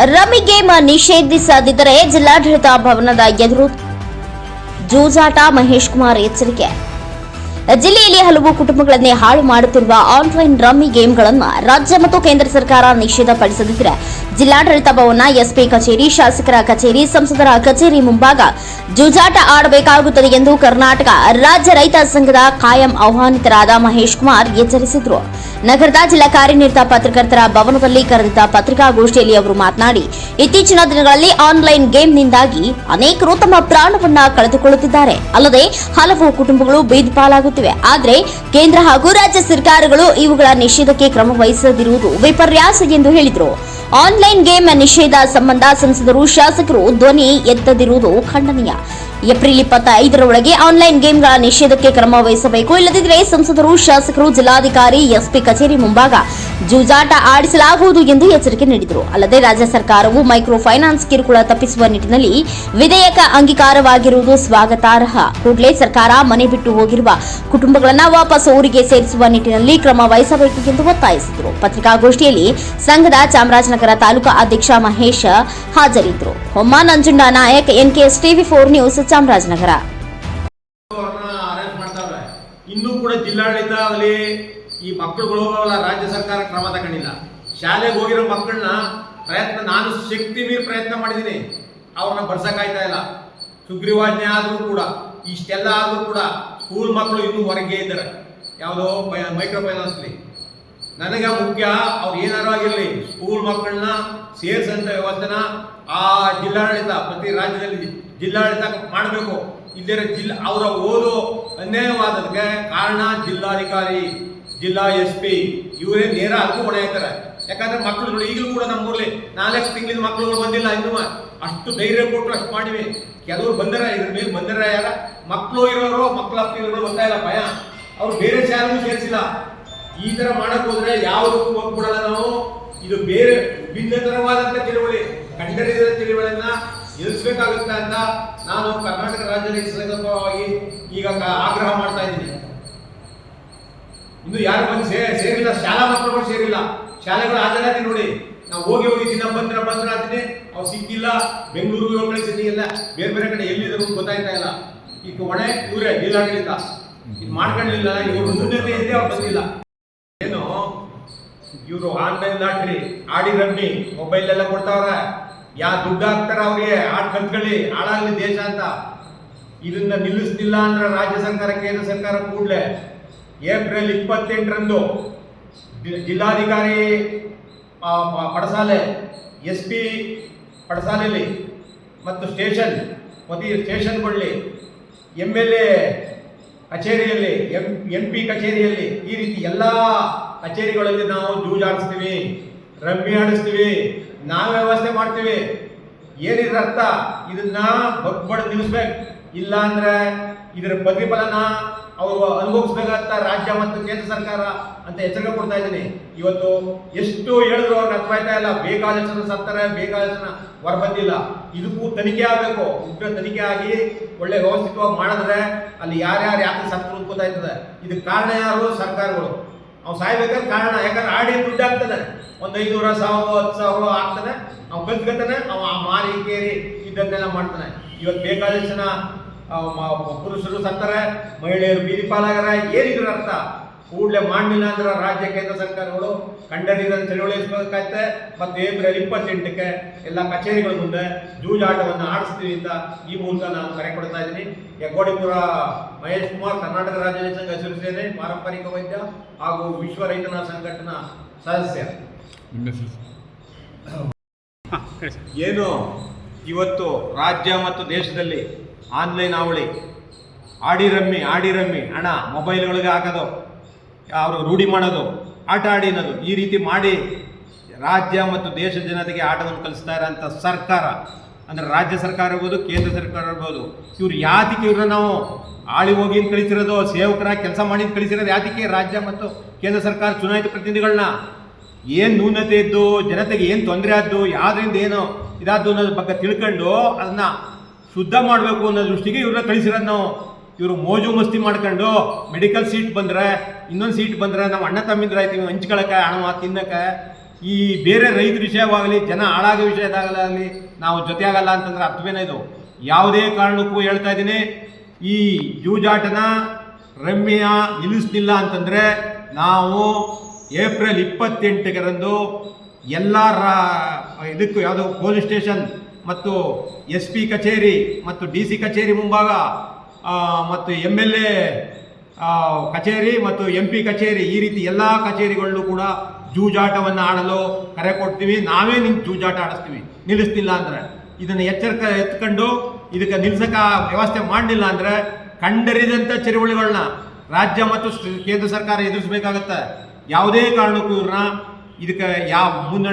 Rummy game ನಿಷೇಧಿಸದಿದ್ದರೆ ಜಿಲ್ಲಾಡಳಿತ ಭವನದ ಎದುರು ಜೂಜಾಟ. ಮಹೇಶ್ ಕುಮಾರ್ ಎಚ್ಚರಿಕೆ. ಜಿಲ್ಲೆಯಲ್ಲಿ ಹಲವು ಕುಟುಂಬಗಳನ್ನೇ ಹಾಳು ಮಾಡುತ್ತಿರುವ ಆನ್ಲೈನ್ ರಮ್ಮಿ ಗೇಮ್ಗಳನ್ನು ರಾಜ್ಯ ಮತ್ತು ಕೇಂದ್ರ ಸರ್ಕಾರ ನಿಷೇಧಪಡಿಸದಿದ್ದರೆ ಜಿಲ್ಲಾಡಳಿತ ಭವನ, ಎಸ್ಪಿ ಕಚೇರಿ, ಶಾಸಕರ ಕಚೇರಿ, ಸಂಸದರ ಕಚೇರಿ ಮುಂಭಾಗ ಜೂಜಾಟ ಆಡಬೇಕಾಗುತ್ತದೆ ಎಂದು ಕರ್ನಾಟಕ ರಾಜ್ಯ ರೈತ ಸಂಘದ ಕಾಯಂ ಆಹ್ವಾನಿತರಾದ ಮಹೇಶ್ ಕುಮಾರ್ ಎಚ್ಚರಿಸಿದರು. ನಗರದ ಜಿಲ್ಲಾ ಕಾರ್ಯನಿರತ ಪತ್ರಕರ್ತರ ಭವನದಲ್ಲಿ ಕರೆದಿದ್ದ ಪತ್ರಿಕಾಗೋಷ್ಠಿಯಲ್ಲಿ ಅವರು ಮಾತನಾಡಿ, ಇತ್ತೀಚಿನ ದಿನಗಳಲ್ಲಿ ಆನ್ಲೈನ್ ಗೇಮ್ನಿಂದಾಗಿ ಅನೇಕರು ತಮ್ಮ ಪ್ರಾಣವನ್ನ ಕಳೆದುಕೊಳ್ಳುತ್ತಿದ್ದಾರೆ. ಅಲ್ಲದೆ ಹಲವು ಕುಟುಂಬಗಳು ಬೀದಿ ಪಾಲಾಗುತ್ತಿವೆ. ಆದರೆ ಕೇಂದ್ರ ಹಾಗೂ ರಾಜ್ಯ ಸರ್ಕಾರಗಳು ಇವುಗಳ ನಿಷೇಧಕ್ಕೆ ಕ್ರಮ ವಹಿಸದಿರುವುದು ವಿಪರ್ಯಾಸ ಎಂದು ಹೇಳಿದರು. ಆನ್ಲೈನ್ ಗೇಮ್ ನಿಷೇಧ ಸಂಬಂಧ ಸಂಸದರು, ಶಾಸಕರು ಧ್ವನಿ ಎತ್ತದಿರುವುದು ಖಂಡನೀಯ. ಏಪ್ರಿಲ್ 25ರೊಳಗೆ ಆನ್ಲೈನ್ ಗೇಮ್ಗಳ ನಿಷೇಧಕ್ಕೆ ಕ್ರಮ ವಹಿಸಬೇಕು. ಇಲ್ಲದಿದ್ದರೆ ಸಂಸದರು, ಶಾಸಕರು, ಜಿಲ್ಲಾಧಿಕಾರಿ, ಎಸ್ಪಿ ಕಚೇರಿ ಮುಂಭಾಗ ಜೂಜಾಟ ಆಡಿಸಲಾಗುವುದು ಎಂದು ಎಚ್ಚರಿಕೆ ನೀಡಿದರು. ಅಲ್ಲದೆ ರಾಜ್ಯ ಸರ್ಕಾರವು ಮೈಕ್ರೋ ಫೈನಾನ್ಸ್ ಕಿರುಕುಳ ತಪ್ಪಿಸುವ ನಿಟ್ಟಿನಲ್ಲಿ ವಿಧೇಯಕ ಅಂಗೀಕಾರವಾಗಿರುವುದು ಸ್ವಾಗತಾರ್ಹ. ಕೂಡಲೇ ಸರ್ಕಾರ ಮನೆ ಬಿಟ್ಟು ಹೋಗಿರುವ ಕುಟುಂಬಗಳನ್ನು ವಾಪಸ್ ಊರಿಗೆ ಸೇರಿಸುವ ನಿಟ್ಟಿನಲ್ಲಿ ಕ್ರಮ ವಹಿಸಬೇಕು ಎಂದು ಒತ್ತಾಯಿಸಿದರು. ಪತ್ರಿಕಾಗೋಷ್ಠಿಯಲ್ಲಿ ಸಂಘದ ಚಾಮರಾಜನಗರ ತಾಲೂಕಾ ಅಧ್ಯಕ್ಷ ಮಹೇಶ್ ಹಾಜರಿದ್ದರು. Homma Nanjunda Nayak, NKS TV4 news, Chamarajanagar. ಇನ್ನೂ ಕೂಡ ಜಿಲ್ಲಾಡಳಿತ ಅಲ್ಲಿ ಈ ಮಕ್ಕಳುಗಳು ರಾಜ್ಯ ಸರ್ಕಾರ ಕ್ರಮ ತಗೊಂಡಿಲ್ಲ. ಶಾಲೆಗೆ ಹೋಗಿರೋ ಮಕ್ಕಳನ್ನ ನಾನು ಶಕ್ತಿ ಮೀರಿ ಪ್ರಯತ್ನ ಮಾಡಿದ್ದೀನಿ, ಅವ್ರನ್ನ ಬರ್ಸಕ್ಕಾಯ್ತಾ ಇಲ್ಲ. ಸುಗ್ರೀವಾಜ್ಞೆ ಆದರೂ ಕೂಡ, ಇಷ್ಟೆಲ್ಲ ಆದರೂ ಕೂಡ ಸ್ಕೂಲ್ ಮಕ್ಕಳು ಇನ್ನೂ ಹೊರಗೆ ಇದ್ದಾರೆ. ಯಾವುದೋ ಮೈಕ್ರೋ ಫೈನಾನ್ಸ್ಲಿ ನನಗೆ ಮುಖ್ಯ, ಅವ್ರು ಏನಾರು ಆಗಿರಲಿ ಸ್ಕೂಲ್ ಮಕ್ಕಳನ್ನ ಸೇರಿಸಂತ ವ್ಯವಸ್ಥೆನ ಆ ಜಿಲ್ಲಾಡಳಿತ, ಪ್ರತಿ ರಾಜ್ಯದಲ್ಲಿ ಜಿಲ್ಲಾಡಳಿತ ಮಾಡಬೇಕು. ಇಲ್ಲದೇ ಅವರ ಓದು ಅನ್ಯಾಯವಾದಕ್ಕೆ ಕಾರಣ ಜಿಲ್ಲಾಧಿಕಾರಿ, ಜಿಲ್ಲಾ SP ಇವರೇ ನೇರ ಅದಕ್ಕೂ ಹೊಣೆ ಹಾಕ್ತಾರೆ. ಯಾಕಂದ್ರೆ ಮಕ್ಕಳು ನೋಡಿ, ಈಗಲೂ ಕೂಡ ನಮ್ಮೂರಲ್ಲಿ 4 ತಿಂಗಳಿಂದ ಮಕ್ಕಳುಗಳು ಬಂದಿಲ್ಲ. ಇನ್ನೂ ಅಷ್ಟು ಧೈರ್ಯ ಕೊಟ್ಟರು ಅಷ್ಟು ಮಾಡಿವಿ. ಕೆಲವರು ಬಂದರೆ ಇದ್ರ ಮೇಲೆ ಬಂದರೆ ಯಾರ ಮಕ್ಕಳು ಇರೋರು, ಮಕ್ಕಳ ಅಪ್ಪಿರೋರು ಬರ್ತಾ ಇಲ್ಲ, ಭಯ. ಅವ್ರು ಬೇರೆ ಶಾಲೆಗೂ ಸೇರಿಸಿಲ್ಲ. ಈ ತರ ಮಾಡಕ್ ಹೋದ್ರೆ ಯಾವುದಕ್ಕೂ ಹೋಗ್ಬಿಡಲ್ಲ ನಾವು. ಇದು ಬೇರೆ ಭಿನ್ನತರವಾದಂತ ತಿಳುವಳಿ, ಕಂಡರಿಸಿದ ತಿಳುವಳಿಯನ್ನ ಎದುರಿಸಬೇಕಾಗುತ್ತೆ ಅಂತ ನಾನು ಕರ್ನಾಟಕ ರಾಜ್ಯ ರೈತ ಸಂಘದ ಪರವಾಗಿ ಈಗ ಆಗ್ರಹ ಮಾಡ್ತಾ ಇದ್ದೀನಿ. ಇನ್ನು ಯಾರು ಬಂದು ಸೇರಿಲ್ಲ, ಶಾಲಾ ಮಕ್ಕಳುಗಳು ಸೇರಿಲ್ಲ. ಶಾಲೆಗಳು ಹಾಜರಾತಿ ನೋಡಿ, ನಾವು ಹೋಗಿ ದಿನ ಬಂದ್ರ ಅಂತೀನಿ, ಅವ್ರು ಸಿಕ್ಕಿಲ್ಲ. ಬೆಂಗಳೂರು ಕಳಿಸಿದ್ವಿ, ಎಲ್ಲ ಬೇರೆ ಬೇರೆ ಕಡೆ ಎಲ್ಲಿದ್ರು ಗೊತ್ತಾಯ್ತಾ ಇಲ್ಲ. ಈಗ ಹೊಣೆ ಇವರೇ ಜಿಲ್ಲಾಡಳಿತ. ಇದು ಮಾಡ್ಕೊಳ್ಳಿಲ್ಲ, ಇವರು ಮುಂದೆ ಇದ್ದೇ ಅವ್ರು ಬಂದಿಲ್ಲ. ಏನು ಇವರು ಆನ್ಲೈನ್ ಲಾಟ್ರಿ ಆಡಿ ರಮ್ಮಿ ಮೊಬೈಲ್ ಎಲ್ಲ ಕೊಡ್ತಾವ್ರ, ದುಡ್ಡು ಹಾಕ್ತಾರ ಅವ್ರಿಗೆ, ಆಡ್ ಕಲ್ತ್ಕೊಳ್ಳಿ, ಹಾಳಾಗ್ಲಿ ದೇಶ ಅಂತ. ಇದನ್ನ ನಿಲ್ಲಿಸ್ತಿಲ್ಲ ಅಂದ್ರೆ ರಾಜ್ಯ ಸರ್ಕಾರ, ಕೇಂದ್ರ ಸರ್ಕಾರ ಕೂಡಲೇ ಏಪ್ರಿಲ್ 28ರಂದು ಜಿಲ್ಲಾಧಿಕಾರಿ ಪಡಸಾಲೆ, SP ಪಡಸಾಲೆಯಲ್ಲಿ ಮತ್ತು ಸ್ಟೇಷನ್ಗಳಲ್ಲಿ, MLA ಕಚೇರಿಯಲ್ಲಿ, MP ಕಚೇರಿಯಲ್ಲಿ, ಈ ರೀತಿ ಎಲ್ಲ ಕಚೇರಿಗಳಲ್ಲಿ ನಾವು ಜೂಜಾಡಿಸ್ತೀವಿ, ರಮ್ಮಿ ಆಡಿಸ್ತೀವಿ, ನಾವು ವ್ಯವಸ್ಥೆ ಮಾಡ್ತೀವಿ. ಏನಿದ್ರ ಅರ್ಥ? ಇದನ್ನ ಬಗ್ಬಡ್ ನಿಲ್ಲಿಸ್ಬೇಕು. ಇಲ್ಲ ಅಂದ್ರೆ ಇದರ ಪ್ರತಿಫಲನ ಅವರು ಅನುಭವಿಸ್ಬೇಕಂತ ರಾಜ್ಯ ಮತ್ತು ಕೇಂದ್ರ ಸರ್ಕಾರ ಅಂತ ಎಚ್ಚರಿಕೆ ಕೊಡ್ತಾ ಇದ್ದೀನಿ. ಇವತ್ತು ಎಷ್ಟು ಹೇಳಿದ್ರು ಅವ್ರಿಗೆ ಅರ್ಥವಾಯ್ತಾ ಇಲ್ಲ. ಬೇಕಾದಷ್ಟು ಜನ ಸತ್ತಾರೆ, ಬೇಕಾದಷ್ಟು ಜನ ಹೊರ ಬಂದಿಲ್ಲ. ಇದಕ್ಕೂ ತನಿಖೆ ಆಗಬೇಕು. ಉಗ್ರ ತನಿಖೆ ಆಗಿ ಒಳ್ಳೆ ವ್ಯವಸ್ಥಿತವಾಗಿ ಮಾಡಿದ್ರೆ ಅಲ್ಲಿ ಯಾರ್ಯಾರು ಯಾಕೆ ಸತ್ರು ಅಂತ ಗೊತ್ತಾಯ್ತದೆ. ಇದಕ್ಕೆ ಕಾರಣ ಯಾರು? ಸರ್ಕಾರಗಳು. ಅವ್ನು ಸಾಯ್ಬೇಕಾದ್ರೆ ಕಾರಣ, ಯಾಕಂದ್ರೆ ಆಡಿ ದುಡ್ಡು ಆಗ್ತದೆ, ಒಂದು 500, 1000, 10,000 ಆಗ್ತಾನೆ. ಅವ್ನು ಕಲ್ತ್ಕೊತಾನೆ, ಅವ ಮಾರಿ ಕೇರಿ ಇದನ್ನೆಲ್ಲ ಮಾಡ್ತಾನೆ. ಇವತ್ತು ಬೇಕಾದಷ್ಟು ಜನ ಪುರುಷರು ಸತ್ತಾರೆ, ಮಹಿಳೆಯರು ಬೀದಿ ಪಾಲಾಗರ. ಏನಿದ್ರ ಅರ್ಥ? ಕೂಡಲೇ ಮಾಡಲಿಲ್ಲ ಅಂದ್ರೆ ರಾಜ್ಯ ಕೇಂದ್ರ ಸರ್ಕಾರಗಳು ಕಂಡರಿಯದಂತೆ ಚಳವಳಿಸಬೇಕಾಗುತ್ತೆ. ಮತ್ತು ಏಪ್ರಿಲ್ 28ಕ್ಕೆ ಎಲ್ಲ ಕಚೇರಿಗಳ ಮುಂದೆ ಜೂಜಾಟವನ್ನು ಆಡಿಸ್ತೀವಿ ಅಂತ ಈ ಮೂಲಕ ನಾನು ಕರೆ ಕೊಡ್ತಾ ಇದ್ದೀನಿ. ಯಗೋಡಿಪುರ ಮಹೇಶ್ ಕುಮಾರ್, ಕರ್ನಾಟಕ ರಾಜ್ಯ ರೈತ ಸಂಘ ಹಸಿರು ಸೇನೆ, ಪಾರಂಪರಿಕ ವೈದ್ಯ ಹಾಗೂ ವಿಶ್ವ ರೈತನ ಸಂಘಟನಾ ಸದಸ್ಯ. ಏನು ಇವತ್ತು ರಾಜ್ಯ ಮತ್ತು ದೇಶದಲ್ಲಿ ಆನ್ಲೈನ್ ಅವಳಿ, ಆಡಿ ರಮ್ಮಿ ಹಣ ಮೊಬೈಲ್ಗಳಿಗೆ ಹಾಕೋದು, ಅವರು ರೂಢಿ ಮಾಡೋದು, ಆಟ ಆಡಿನೋದು, ಈ ರೀತಿ ಮಾಡಿ ರಾಜ್ಯ ಮತ್ತು ದೇಶ ಜನತೆಗೆ ಆಟವನ್ನು ಕಲಿಸ್ತಾ ಇರೋಂಥ ಸರ್ಕಾರ ಅಂದರೆ ರಾಜ್ಯ ಸರ್ಕಾರ ಇರ್ಬೋದು, ಕೇಂದ್ರ ಸರ್ಕಾರ ಇರ್ಬೋದು, ಇವ್ರು ಯಾತಿಗೆ ಇವ್ರನ್ನ ನಾವು ಆಳಿ ಹೋಗಿ ಕಳಿಸಿರೋದು, ಸೇವಕರಾಗಿ ಕೆಲಸ ಮಾಡಿ ಕಳಿಸಿರೋದು ಯಾತಿಗೆ? ರಾಜ್ಯ ಮತ್ತು ಕೇಂದ್ರ ಸರ್ಕಾರ ಚುನಾಯಿತ ಪ್ರತಿನಿಧಿಗಳನ್ನ ಏನು ನ್ಯೂನತೆ ಇದ್ದು, ಜನತೆಗೆ ಏನು ತೊಂದರೆ ಆದ್ದು, ಯಾವುದರಿಂದ ಏನು ಇದಾದ್ದು ಅನ್ನೋದ್ರ ಬಗ್ಗೆ ತಿಳ್ಕೊಂಡು ಅದನ್ನು ಶುದ್ಧ ಮಾಡಬೇಕು ಅನ್ನೋ ದೃಷ್ಟಿಗೆ ಇವ್ರನ್ನ ಕಳಿಸಿರೋದು ನಾವು. ಇವರು ಮೋಜು ಮಸ್ತಿ ಮಾಡ್ಕೊಂಡು ಮೆಡಿಕಲ್ ಸೀಟ್ ಬಂದರೆ, ಇನ್ನೊಂದು ಸೀಟ್ ಬಂದರೆ ನಾವು ಅಣ್ಣ ತಮ್ಮಿಂದ್ರ ಆಯ್ತೀವಿ ಹಂಚ್ಕೊಳಕ್ಕೆ, ಹಣ ತಿನ್ನಕ್ಕೆ, ಈ ಬೇರೆ ರೈತರ ವಿಷಯವಾಗಲಿ ಜನ ಹಾಳಾಗೋ ವಿಷಯದಾಗಲಿ ನಾವು ಜೊತೆಯಾಗಲ್ಲ ಅಂತಂದ್ರೆ ಅರ್ಥವೇನೋ ಇದು. ಯಾವುದೇ ಕಾರಣಕ್ಕೂ ಹೇಳ್ತಾ ಇದ್ದೀನಿ, ಈ ಜೂಜಾಟನ ರಮ್ಯ ನಿಲ್ಲಿಸ್ತಿಲ್ಲ ಅಂತಂದರೆ ನಾವು ಏಪ್ರಿಲ್ 28ರಂದು ಎಲ್ಲ ಇದಕ್ಕೂ ಯಾವುದೋ ಪೊಲೀಸ್ ಸ್ಟೇಷನ್ ಮತ್ತು SP ಕಚೇರಿ ಮತ್ತು DC ಕಚೇರಿ ಮುಂಭಾಗ ಮತ್ತು MLA ಕಚೇರಿ ಮತ್ತು MP ಕಚೇರಿ, ಈ ರೀತಿ ಎಲ್ಲ ಕಚೇರಿಗಳಲ್ಲೂ ಕೂಡ ಜೂಜಾಟವನ್ನು ಆಡಲು ಕರೆ ಕೊಡ್ತೀವಿ. ನಾವೇ ನಿಂತು ಜೂಜಾಟ ಆಡಿಸ್ತೀವಿ ನಿಲ್ಲಿಸ್ತಿಲ್ಲ ಅಂದರೆ. ಇದನ್ನು ಎತ್ಕೊಂಡು ಇದಕ್ಕೆ ನಿಲ್ಸಕ್ಕೆ ವ್ಯವಸ್ಥೆ ಮಾಡಲಿಲ್ಲ ಅಂದರೆ ಕಂಡರಿದಂಥ ಚಳುವಳಿಗಳನ್ನ ರಾಜ್ಯ ಮತ್ತು ಕೇಂದ್ರ ಸರ್ಕಾರ ಎದುರಿಸಬೇಕಾಗತ್ತೆ. ಯಾವುದೇ ಕಾರಣಕ್ಕೂ ಇವ್ರನ್ನ ಇದಕ್ಕೆ ಯಾವ ಮುಂದೆ